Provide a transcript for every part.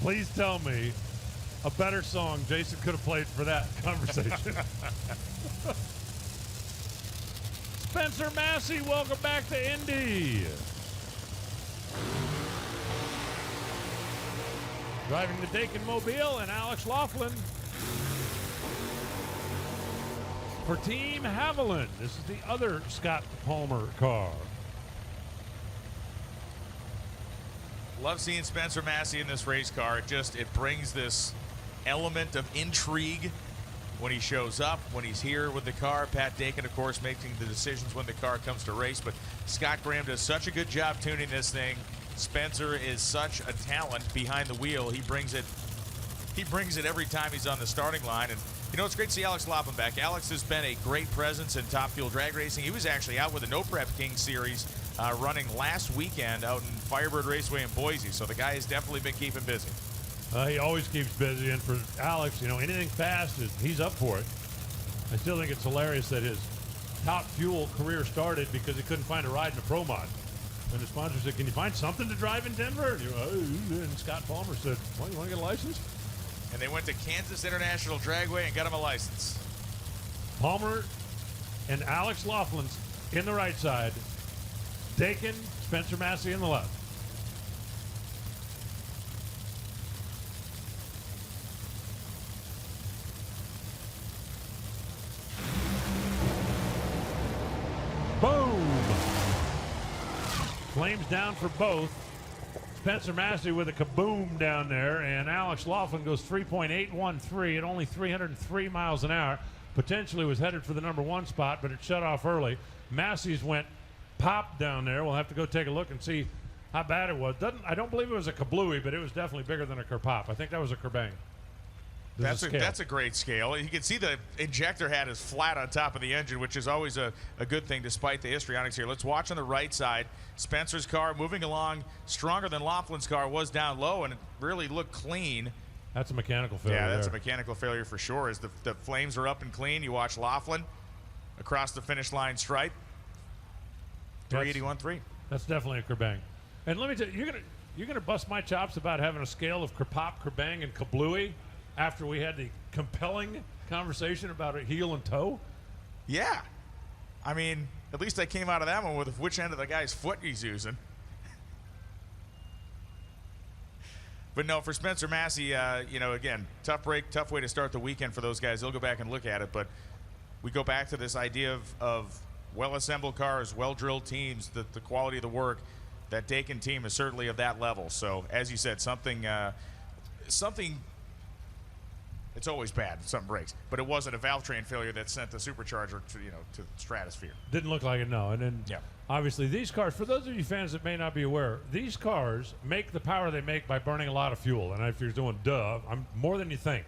Please tell me a better song Jason could have played for that conversation. Spencer Massey, welcome back to Indy. Driving the Dakin Mobile and Alex Laughlin for Team Haviland. This is the other Scott Palmer car. Love seeing Spencer Massey in this race car. It brings this element of intrigue when he shows up, when he's here with the car. Pat Dakin, of course, making the decisions when the car comes to race. But Scott Graham does such a good job tuning this thing. Spencer is such a talent behind the wheel. He brings it every time he's on the starting line. And you know, it's great to see Alex Laughlin back. Alex has been a great presence in Top Fuel drag racing. He was actually out with the No Prep King series running last weekend out in Firebird Raceway in Boise. So the guy has definitely been keeping busy. He always keeps busy, and for Alex, you know, anything fast, he's up for it. I still think it's hilarious that his Top Fuel career started because he couldn't find a ride in a Pro Mod. And the sponsor said, "Can you find something to drive in Denver?" And Scott Palmer said, "Well, you want to get a license?" And they went to Kansas International Dragway and got him a license. Palmer and Alex Laughlin's in the right side. Dakin, Spencer Massey in the left. Boom! Flames down for both. Spencer Massey with a kaboom down there, and Alex Laughlin goes 3.813 at only 303 miles an hour. Potentially was headed for the #1 spot, but it shut off early. Massey's went pop down there. We'll have to go take a look and see how bad it was. I don't believe it was a kablooey, but it was definitely bigger than a kerpop. I think that was a KerBang. That's a great scale. You can see the injector hat is flat on top of the engine, which is always a good thing despite the histrionics here. Let's watch on the right side. Spencer's car moving along stronger than Laughlin's car, was down low, and it really looked clean. That's a mechanical failure. Yeah, that's a mechanical failure for sure. As the flames are up and clean, you watch Laughlin across the finish line stripe. 381.3. That's definitely a KerBang. And let me tell you, you're gonna bust my chops about having a scale of kerpop, KerBang, and kablooey after we had the compelling conversation about a heel and toe? Yeah. I mean, at least I came out of that one with which end of the guy's foot he's using. But no, for Spencer Massey, you know, again, tough break, tough way to start the weekend for those guys. They'll go back and look at it, but we go back to this idea of well-assembled cars, well-drilled teams, the quality of the work. That Dakin team is certainly of that level. So, as you said, something it's always bad if something breaks, but it wasn't a valve train failure that sent the supercharger to the stratosphere. Didn't look like it, no. And then yeah. Obviously these cars, for those of you fans that may not be aware, these cars make the power they make by burning a lot of fuel. And if you're doing I'm more than you think.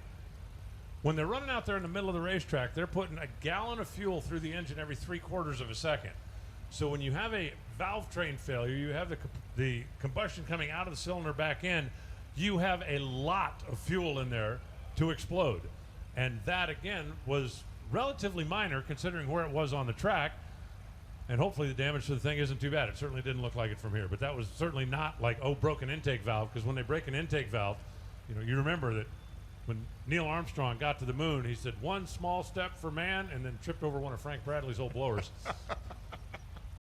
When they're running out there in the middle of the racetrack, they're putting a gallon of fuel through the engine every 3/4 of a second. So when you have a valve train failure, you have the combustion coming out of the cylinder back in, you have a lot of fuel in there to explode. And that, again, was relatively minor considering where it was on the track. And hopefully the damage to the thing isn't too bad. It certainly didn't look like it from here. But that was certainly not like, oh, broken intake valve, because when they break an intake valve, you know, you remember that when Neil Armstrong got to the moon, he said, one small step for man, and then tripped over one of Frank Bradley's old blowers.